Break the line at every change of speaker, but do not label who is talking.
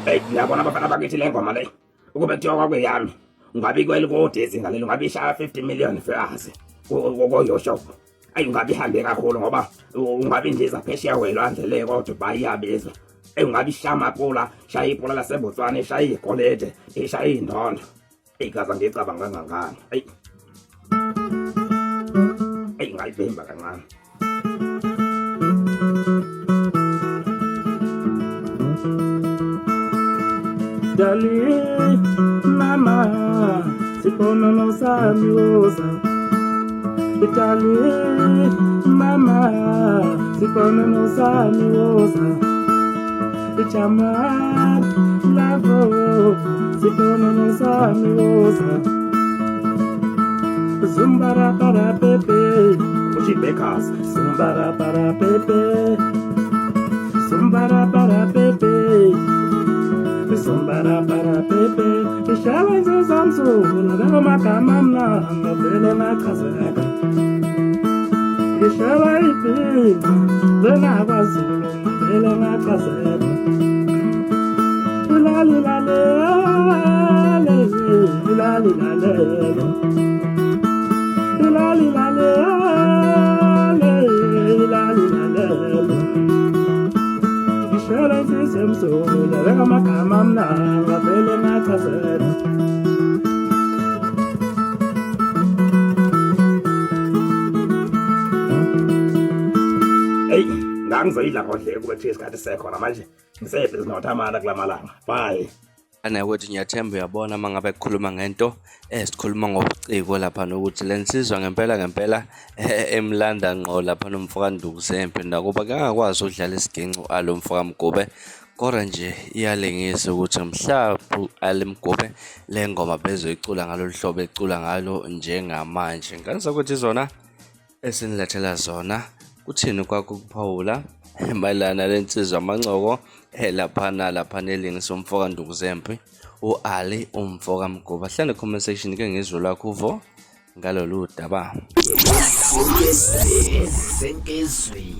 Ngiyabona abafana bakithi le ngoma le ukube kuthiwa kwakuyami ungabi kweli kodwa izinga lelo ngabe ishaya 50 million fikazi koyosho. Ungabi hambe kakhulu ngoba ungabi ndiza phesheya welwandle kodwa bayiyabiza. Ungabi shama pola shaya ipola laseBotswana shaya igolide ishaya indondo. Gaza ngicabanga kangangani. Ngayibhemba kancane. Dali mama siponono sami woza. Dali mama siponono sami woza. Chama lavo siponono sami woza. Zumbara para pepe Uchibekas Zumbara para pepe Zumbara para pepe Zumbara para pepe Ishawenzo zamso Nalego makamamna Ngabele makazaka Ishawa ipinga Lena wazulu Ngabele makazaka Lali lale Lali lale Ngangizayidla kodle ukuthi isikhathi sekhona manje ngisebhe sinothamana kulamalanga. Bye.
Anewethu ngiyathemba uyabona mangabe kukhuluma ngento sikhuluma ngobuciko lapha nokuthi lensizwa ngempela emlanda ngqo lapha nomfoka Ndukuzembe nakuba ngakwazi ukudlala isiginci alo mfoka Mgube kodwa nje iyalengisa ukuthi mhlawumbe alimgube le ngoma bezoyicula ngalolu hlobo ecula ngalo njengamanje nganisa ukuthi zona esinilethela zona kuthini kwakuphawula mayelana lensizwa amancoko lapha nelingisa umfoka Ndukuzembe Ali umfoka Mgube hlale comment section ke ngizwe lakho uvo ngalolu daba.
Senkezweni